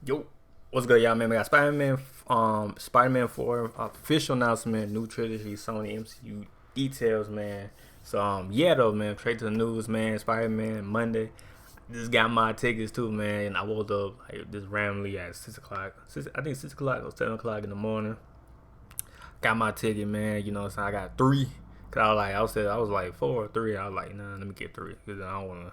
Yo, what's good, y'all? Man, we got Spider-Man 4 official announcement, new Trilogy Sony MCU details, man. So yeah, though, man, straight to the news, man. Spider-Man Monday. Just got my tickets too, man. And I woke up like just randomly at 6 o'clock. I think 6 o'clock or 7 o'clock in the morning. Got my ticket, man. You know what I'm saying? I got three. Cause I was like 4 or 3. I was like, nah, let me get 3. Cause I don't wanna.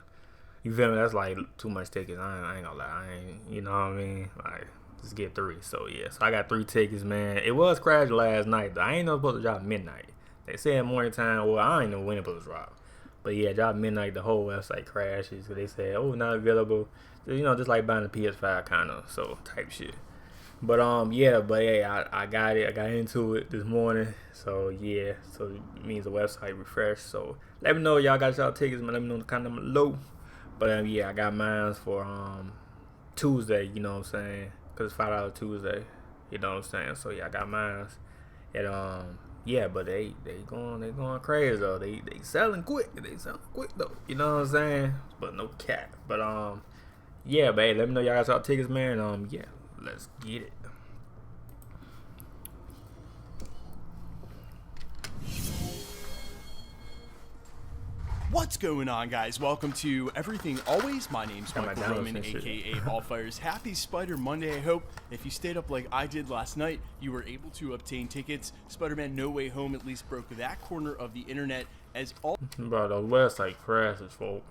You feel me? That's like too much tickets. I ain't gonna lie. You know what I mean? Like, just get 3. So, yeah. So, I got 3 tickets, man. It was crashed last night, though. I ain't know it was supposed to drop midnight. They said morning time. Well, I ain't know when it was supposed to drop. But, yeah, drop midnight. The whole website crashes. So, they said, oh, not available. So, you know, just like buying a PS5 kind of. So, type shit. But, yeah. But, hey, I got it. I got into it this morning. So, yeah. So, it means the website refreshed. So, let me know y'all got y'all tickets, man. Let me know in the comment below. But yeah, I got mine for Tuesday, you know what I'm saying? Cause it's $5 Tuesday, you know what I'm saying? So yeah, I got mine. And yeah, but they going crazy though. They selling quick. They selling quick though. You know what I'm saying? But no cap. But yeah, but hey, let me know y'all got y'all tickets, man. Yeah, let's get it. What's going on, guys? Welcome to Everything Always. My name's Michael Roman, aka WOLFIERAPSENT. Happy Spider Monday. I hope if you stayed up like I did last night, you were able to obtain tickets. Spider-Man No Way Home at least broke that corner of the internet as all Bro, the website crashes, folks.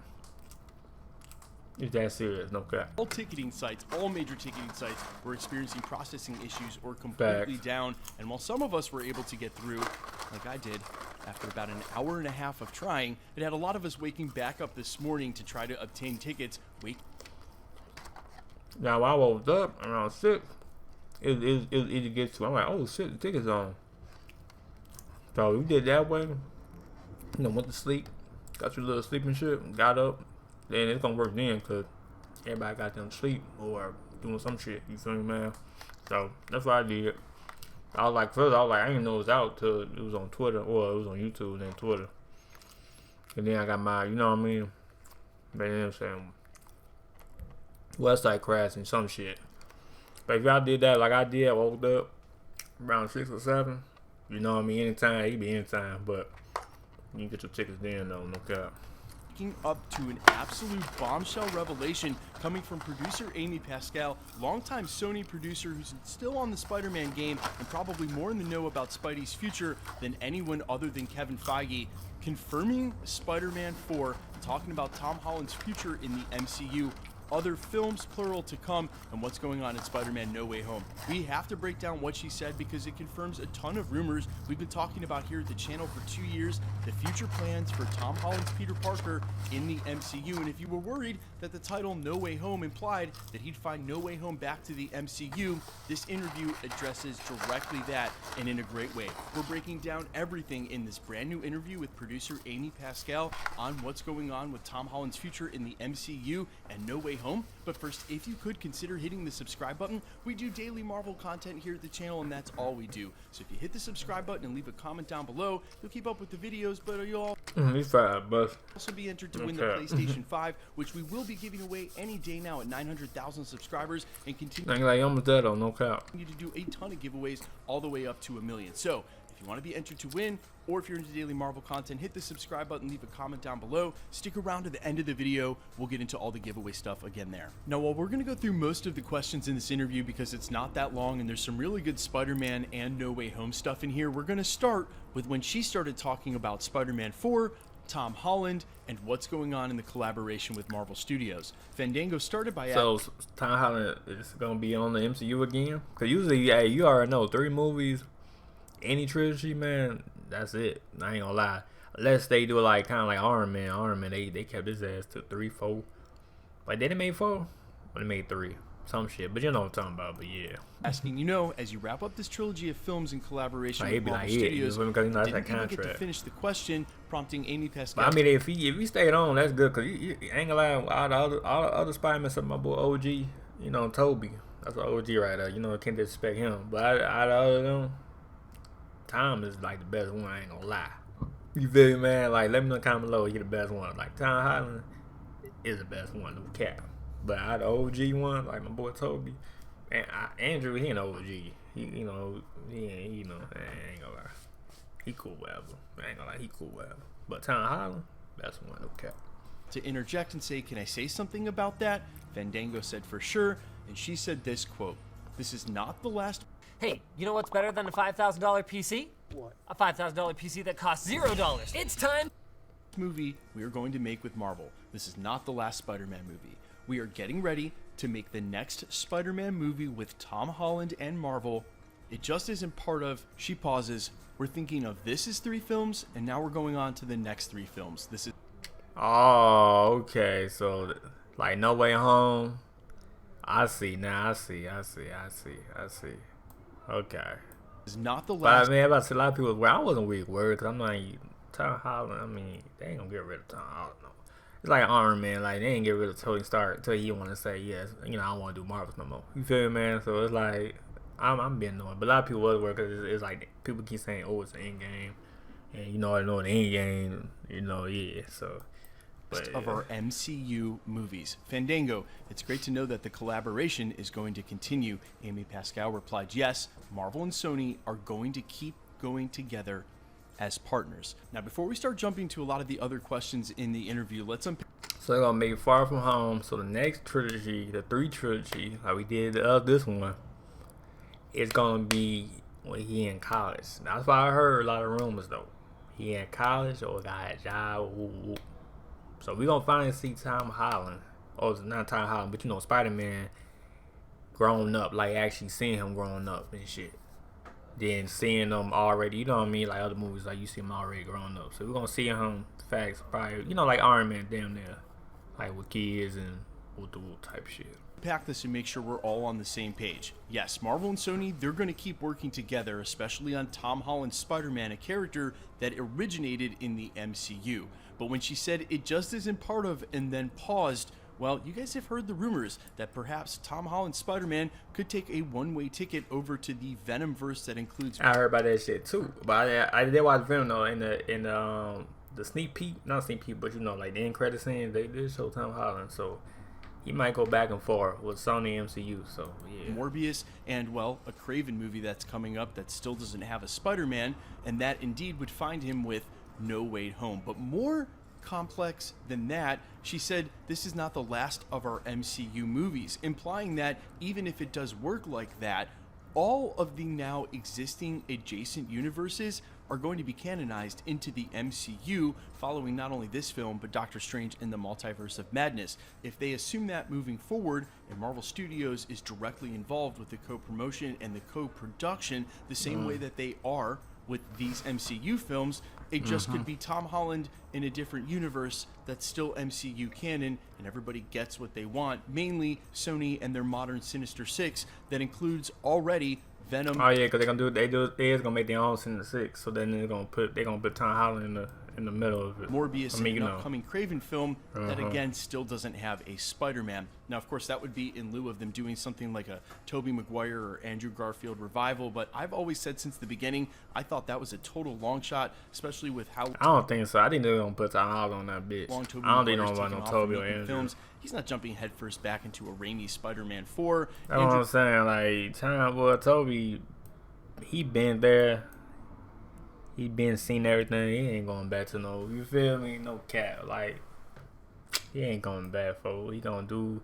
It's that serious, no cap. All ticketing sites, all major ticketing sites were experiencing processing issues or completely down. And while some of us were able to get through, like I did, after about an hour and a half of trying, it had a lot of us waking back up this morning to try to obtain tickets. Now, I woke up around 6. It gets to. I'm like, oh shit, the ticket's on. So we did that way. You know, went to sleep, got your little sleeping shit, got up. Then it's gonna work then, cause everybody got them sleep or doing some shit. You feel me, man? So that's what I did. I was like, first I was like, I didn't know it was out till it was on Twitter, or it was on YouTube and then Twitter. And then I got my, you know what I mean? But then I'm saying, website crash and some shit. But if y'all did that like I did, I woke up around 6 or 7. You know what I mean? Anytime, it can be anytime, but you can get your tickets then though, no cap. Up to an absolute bombshell revelation coming from producer Amy Pascal, longtime Sony producer who's still on the Spider-Man game and probably more in the know about Spidey's future than anyone other than Kevin Feige, confirming Spider-Man 4, talking about Tom Holland's future in the MCU, other films, plural, to come, and what's going on in Spider-Man No Way Home. We have to break down what she said because it confirms a ton of rumors we've been talking about here at the channel for 2 years, the future plans for Tom Holland's Peter Parker in the MCU. And if you were worried that the title No Way Home implied that he'd find No Way Home back to the MCU, this interview addresses directly that, and in a great way. We're breaking down everything in this brand new interview with producer Amy Pascal on what's going on with Tom Holland's future in the MCU and No Way Home. But first, if you could consider hitting the subscribe button. We do daily Marvel content here at the channel, and that's all we do. So if you hit the subscribe button and leave a comment down below, you'll keep up with the videos, but you'll also be entered to win the PlayStation 5, which we will be giving away any day now at 900,000 subscribers, and continue to do a ton of giveaways all the way up to 1 million. So if you want to be entered to win, or if you're into daily Marvel content, hit the subscribe button, leave a comment down below. Stick around to the end of the video. We'll get into all the giveaway stuff again there. Now, while we're going to go through most of the questions in this interview because it's not that long and there's some really good Spider-Man and No Way Home stuff in here, we're going to start with when she started talking about Spider-Man 4, Tom Holland, and what's going on in the collaboration with Marvel Studios. Fandango started by So Tom Holland is going to be on the MCU again? Because usually, you already know, 3 movies, any trilogy, man, that's it. I ain't gonna lie. Unless they do like kind of like Iron Man, they kept his ass to 3, 4. Like, they made 4? Or they made 3? Some shit. But you know what I'm talking about, but yeah. Asking, as you wrap up this trilogy of films in collaboration with Marvel Studios, didn't even get to finish the question, prompting Amy Pascal. But I mean, if he stayed on, that's good, because you ain't gonna lie, all the other Spider-Man, except my boy OG, Toby. That's what OG right there. Can't disrespect him. But out of all of them, Tom is like the best one, I ain't gonna lie. You feel me, man? Like, let me know in the comment below, you're the best one. Like, Tom Holland is the best one, no cap. But out of the OG one, like my boy Toby, Andrew, he ain't OG. He ain't gonna lie. He cool whatever. I ain't gonna lie, he cool whatever. But Tom Holland, that's one no cap. To interject and say, can I say something about that? Fandango said for sure, and she said this quote, "This is not the last." Hey, you know what's better than a $5,000 PC? What? A $5,000 PC that costs $0. It's time! Movie we are going to make with Marvel. This is not the last Spider-Man movie. We are getting ready to make the next Spider-Man movie with Tom Holland and Marvel. It just isn't part of, she pauses, we're thinking of this is 3 films, and now we're going on to the next 3 films. This is... Oh, okay. So, like, No Way Home. I see now. I see. Okay. Is not the But last. I mean, about to say a lot of people. Well, I wasn't really worried because I'm not Tom Holland. I mean, they ain't gonna get rid of Tom Holland. No. It's like Iron Man. Like they ain't get rid of Tony Stark until he want to say yes. You know, I don't want to do Marvels no more. You feel me, man? So it's like I'm being annoyed. But a lot of people was worried because it's like people keep saying, "Oh, it's an end game," and you know, I know the end game. You know, yeah. So. But, of our MCU movies. Fandango, it's great to know that the collaboration is going to continue. Amy Pascal replied, yes, Marvel and Sony are going to keep going together as partners. Now, before we start jumping to a lot of the other questions in the interview, let's unpack. So they're gonna make Far From Home. So the next trilogy, the 3 trilogy, like we did this one, is gonna be when he in college. That's why I heard a lot of rumors though. He in college or got a job. Woo. So we gonna finally see Tom Holland, or not Tom Holland, but you know Spider-Man grown up, like actually seeing him growing up and shit. Then seeing them already, you know what I mean, like other movies, like you see him already grown up. So we're gonna see him facts probably, you know, like Iron Man damn near, like with kids and with the type shit. Pack this and make sure we're all on the same page. Yes, Marvel and Sony, they're going to keep working together, especially on Tom Holland's Spider-Man, a character that originated in the MCU. But when she said it just isn't part of and then paused, well, you guys have heard the rumors that perhaps Tom Holland's Spider-Man could take a one-way ticket over to the Venomverse that includes... I heard about that shit too. But I did watch Venom though in the sneak peek, not sneak peek, but you know, like the end credit scene, they did show Tom Holland, so he might go back and forth with Sony MCU, so yeah. Morbius and, well, a Craven movie that's coming up that still doesn't have a Spider-Man, and that indeed would find him with No Way Home. But more complex than that, she said this is not the last of our MCU movies, implying that even if it does work like that, all of the now existing adjacent universes are going to be canonized into the MCU following not only this film, but Doctor Strange in the Multiverse of Madness. If they assume that moving forward, and Marvel Studios is directly involved with the co-promotion and the co-production the same way that they are with these MCU films, it just could be Tom Holland in a different universe that's still MCU canon, and everybody gets what they want, mainly Sony and their modern Sinister Six that includes already Venom. Oh yeah, because they is gonna make their own Sinister Six, so then they're gonna put Tom Holland in the middle of it. Morbius, an upcoming Craven film that again still doesn't have a Spider-Man. Now, of course, that would be in lieu of them doing something like a Tobey Maguire or Andrew Garfield revival. But I've always said since the beginning, I thought that was a total long shot, especially with how. I don't think so. I think they're gonna put Tom Holland on that bitch. I don't think no Tobey or Andrew. Films. He's not jumping headfirst back into a rainy Spider-Man 4. That's what I'm saying. Like Tobey, he been there. He been seen everything. He ain't going back to no. You feel me? No cap. Like he ain't going back, folks. He gonna do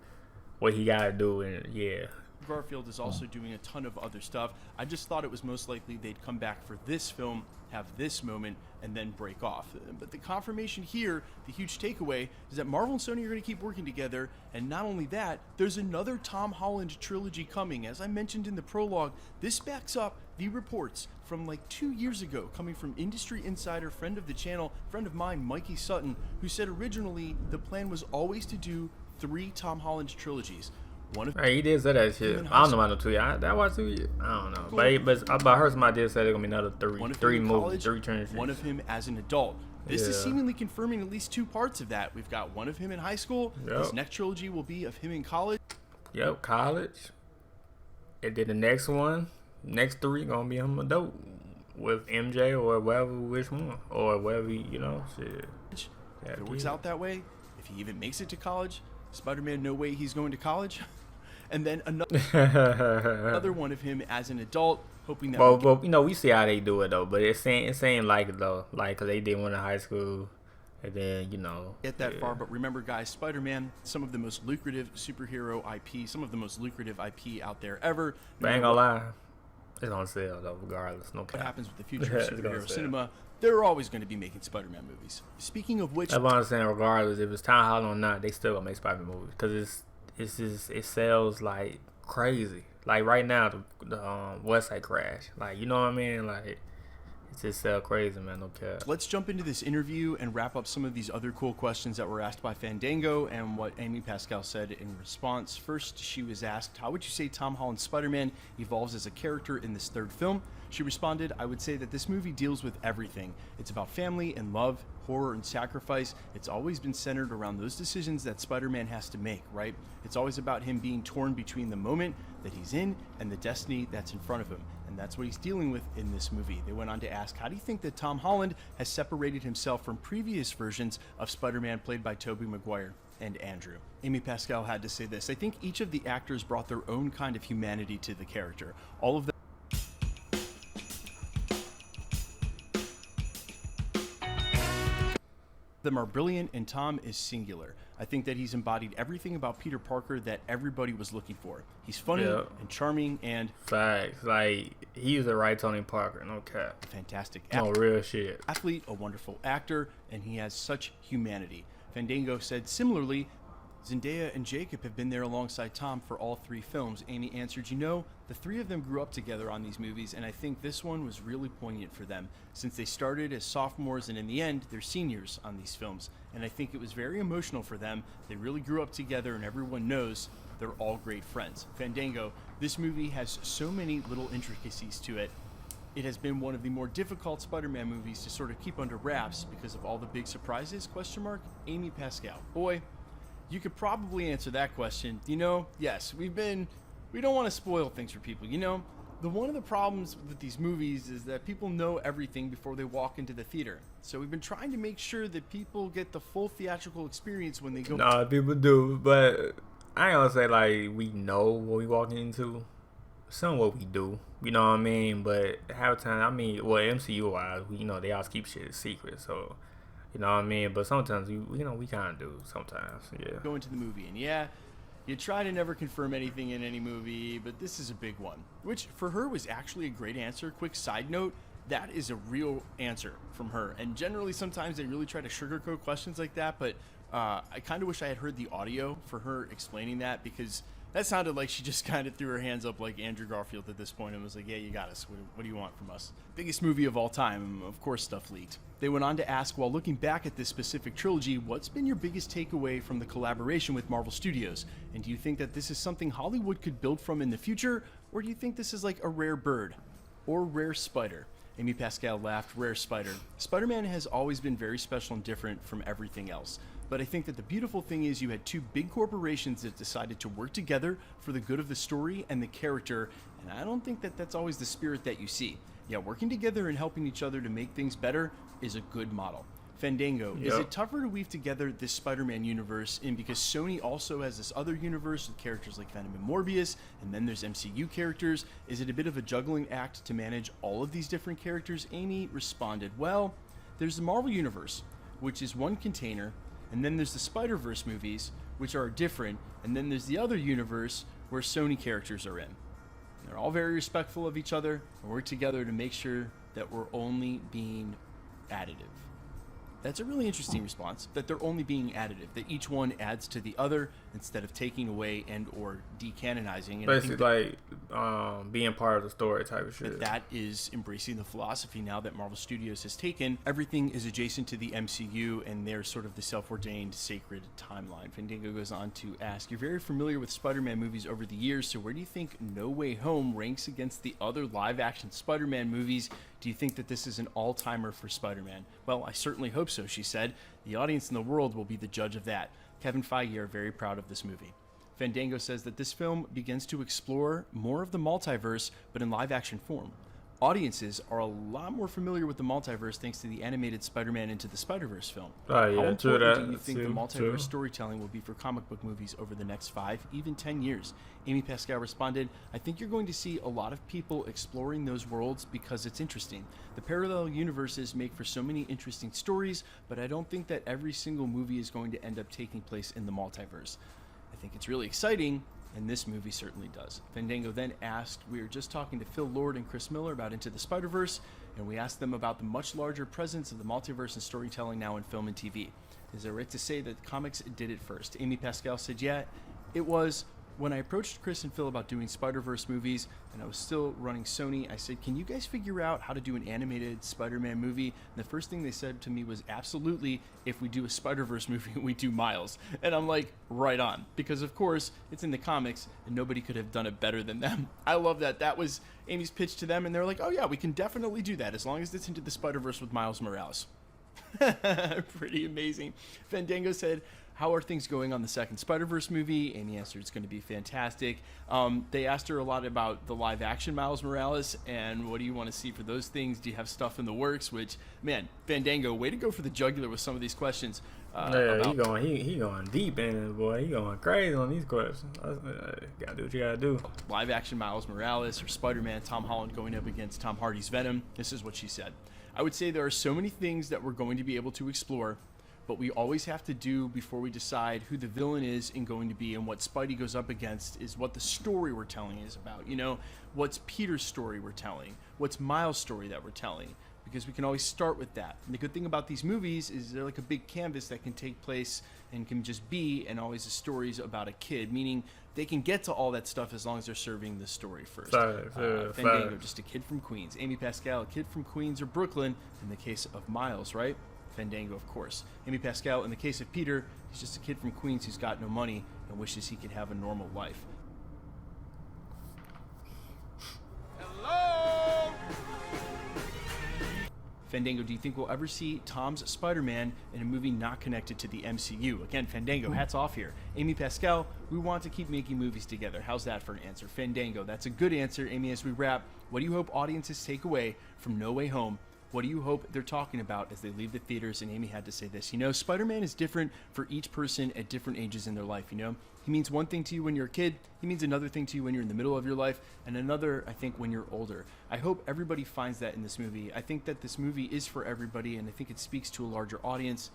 what he gotta do, and yeah. Garfield is also doing a ton of other stuff. I just thought it was most likely they'd come back for this film, have this moment, and then break off. But the confirmation here, the huge takeaway, is that Marvel and Sony are going to keep working together, and not only that, there's another Tom Holland trilogy coming. As I mentioned in the prologue, this backs up the reports from like 2 years ago, coming from industry insider, friend of the channel, friend of mine, Mikey Sutton, who said originally the plan was always to do 3 Tom Holland trilogies. He did say that shit. I don't know about no 2 years. That was 2 years. I don't know. Cool. But I heard somebody did say there's gonna be another three movies, 3 trilogies. One of him as an adult. This is seemingly confirming at least 2 parts of that. We've got one of him in high school. This next trilogy will be of him in college. Yep, college. And then the next 3 gonna be him adult with MJ or whatever, which one or whatever, you know, shit. If it works out that way, if he even makes it to college, Spider-Man, no way he's going to college. and then another one of him as an adult, hoping that. Well, you know, we see how they do it though, but it ain't like it though, like 'cause they did one in high school, and then you know get that far. But remember, guys, Spider-Man, some of the most lucrative superhero IP, some of the most lucrative IP out there ever. But I ain't gonna lie, it's gonna sell though, regardless. No cap. What happens with the future of superhero cinema? They're always going to be making Spider-Man movies. Speaking of which, that's what I'm saying. Regardless if it's Tom Holland or not, they still gonna make Spider-Man movies because it sells like crazy. Like right now, the West Side Crash. Like, you know what I mean? Like, it just sell crazy, man. No cap. Let's jump into this interview and wrap up some of these other cool questions that were asked by Fandango and what Amy Pascal said in response. First, she was asked, how would you say Tom Holland's Spider-Man evolves as a character in this third film? She responded, I would say that this movie deals with everything. It's about family and love, horror and sacrifice. It's always been centered around those decisions that Spider-Man has to make, right? It's always about him being torn between the moment that he's in and the destiny that's in front of him. And that's what he's dealing with in this movie. They went on to ask, how do you think that Tom Holland has separated himself from previous versions of Spider-Man played by Tobey Maguire and Andrew? Amy Pascal had to say this, I think each of the actors brought their own kind of humanity to the character. All of them are brilliant, and Tom is singular. I think that he's embodied everything about Peter Parker that everybody was looking for. He's funny and charming and facts. Like, he's the right Tony Parker, no cap. Fantastic no real shit. Athlete, a wonderful actor, and he has such humanity. Fandango said similarly, Zendaya and Jacob have been there alongside Tom for all three films. Amy answered, you know, the three of them grew up together on these movies, and I think this one was really poignant for them, since they started as sophomores and in the end, they're seniors on these films. And I think it was very emotional for them. They really grew up together, and everyone knows they're all great friends. Fandango, this movie has so many little intricacies to it. It has been one of the more difficult Spider-Man movies to sort of keep under wraps because of all the big surprises, question mark, Amy Pascal. Boy, you could probably answer that question. You know, yes, we don't want to spoil things for people. You know, one of the problems with these movies is that people know everything before they walk into the theater. So we've been trying to make sure that people get the full theatrical experience when they go. Nah, people do, but I ain't gonna say like we know what we walking into. Some what we do, you know what I mean? But half the time, I mean, well, MCU wise, you know, they always keep shit a secret, so. You know what I mean? But sometimes, we kind of do sometimes, yeah. Go into the movie, and yeah, you try to never confirm anything in any movie, but this is a big one, which for her was actually a great answer. Quick side note, that is a real answer from her. And generally, sometimes they really try to sugarcoat questions like that, but I kind of wish I had heard the audio for her explaining that, because that sounded like she just kind of threw her hands up like Andrew Garfield at this point and was like, yeah, you got us. What do you want from us? Biggest movie of all time. Of course, stuff leaked. They went on to ask, while looking back at this specific trilogy, what's been your biggest takeaway from the collaboration with Marvel Studios? And do you think that this is something Hollywood could build from in the future? Or do you think this is like a rare bird or rare spider? Amy Pascal laughed, rare spider. Spider-Man has always been very special and different from everything else. But I think that the beautiful thing is you had two big corporations that decided to work together for the good of the story and the character, and I don't think that that's always the spirit that you see. Yeah, working together and helping each other to make things better is a good model. Fandango, is it tougher to weave together this Spider-Man universe in because Sony also has this other universe with characters like Venom and Morbius, and then there's MCU characters? Is it a bit of a juggling act to manage all of these different characters? Amy responded, well, there's the Marvel universe, which is one container, and then there's the Spider-Verse movies, which are different, and then there's the other universe where Sony characters are in. They're all very respectful of each other and work together to make sure that we're only being additive. That's a really interesting response, that they're only being additive, that each one adds to the other instead of taking away and or decanonizing. And basically like being part of the story type of shit. That is embracing the philosophy now that Marvel Studios has taken. Everything is adjacent to the MCU and they're sort of the self-ordained sacred timeline. Fandango goes on to ask, you're very familiar with Spider-Man movies over the years, so where do you think No Way Home ranks against the other live-action Spider-Man movies? Do you think that this is an all-timer for Spider-Man? Well, I certainly hope so, she said. The audience in the world will be the judge of that. Kevin Feige are very proud of this movie. Fandango says that this film begins to explore more of the multiverse, but in live-action form. Audiences are a lot more familiar with the multiverse thanks to the animated Spider-Man Into the Spider-Verse film. Oh, yeah, How true important that. do you think True, the multiverse true. storytelling will be for comic book movies over the next 5, even 10 years? Amy Pascal responded, I think you're going to see a lot of people exploring those worlds because it's interesting. The parallel universes make for so many interesting stories, but I don't think that every single movie is going to end up taking place in the multiverse. I think it's really exciting, and this movie certainly does. Fandango then asked, we were just talking to Phil Lord and Chris Miller about Into the Spider-Verse, and we asked them about the much larger presence of the multiverse and storytelling now in film and TV. Is it right to say that comics did it first? Amy Pascal said, yeah, it was. When I approached Chris and Phil about doing Spider-Verse movies, and I was still running Sony, I said, can you guys figure out how to do an animated Spider-Man movie? And the first thing they said to me was, absolutely, if we do a Spider-Verse movie, we do Miles. And I'm like, right on. Because, of course, it's in the comics, and nobody could have done it better than them. I love that. That was Amy's pitch to them, and they're like, oh, yeah, we can definitely do that, as long as it's Into the Spider-Verse with Miles Morales. Pretty amazing. Fandango said, how are things going on the second Spider-Verse movie? Amy answered it's going to be fantastic. They asked her a lot about the live-action Miles Morales, and what do you want to see for those things? Do you have stuff in the works? Which, man, Fandango, way to go for the jugular with some of these questions. Yeah, he going deep in it, boy. He going crazy on these questions. Gotta do what you gotta do. Live-action Miles Morales or Spider-Man, Tom Holland going up against Tom Hardy's Venom. This is what she said. I would say there are so many things that we're going to be able to explore, but we always have to do before we decide who the villain is and going to be, and what Spidey goes up against is what the story we're telling is about. You know, what's Peter's story we're telling? What's Miles' story that we're telling? Because we can always start with that. And the good thing about these movies is they're like a big canvas that can take place and can just be, and always the stories about a kid, meaning they can get to all that stuff as long as they're serving the story first. Fandango, just a kid from Queens. Amy Pascal, a kid from Queens or Brooklyn, in the case of Miles, right? Fandango, of course. Amy Pascal, in the case of Peter, he's just a kid from Queens who's got no money and wishes he could have a normal life. Hello? Fandango, do you think we'll ever see Tom's Spider-Man in a movie not connected to the MCU? Again, Fandango, hats off here. Amy Pascal, we want to keep making movies together. How's that for an answer? Fandango, that's a good answer. Amy, as we wrap, what do you hope audiences take away from No Way Home? What do you hope they're talking about as they leave the theaters? And Amy had to say this, you know, Spider-Man is different for each person at different ages in their life, you know? He means one thing to you when you're a kid, he means another thing to you when you're in the middle of your life, and another, I think, when you're older. I hope everybody finds that in this movie. I think that this movie is for everybody, and I think it speaks to a larger audience,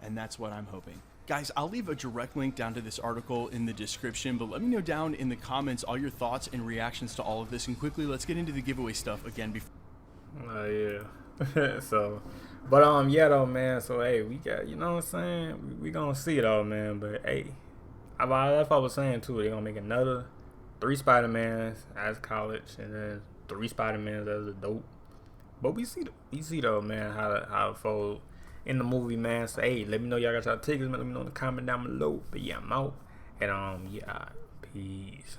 and that's what I'm hoping. Guys, I'll leave a direct link down to this article in the description, but let me know down in the comments all your thoughts and reactions to all of this, and quickly, let's get into the giveaway stuff again. Yeah. So, but yeah though, man. So hey, we got, you know what I'm saying, we gonna see it all, man. But hey, that's what I was saying too. They gonna make another 3 Spider-Mans as college, and then 3 Spider-Mans as adult. But we see though, man, how it fold in the movie, man. So hey, let me know y'all got y'all tickets, man. Let me know in the comment down below. But yeah, I'm out, and yeah, peace.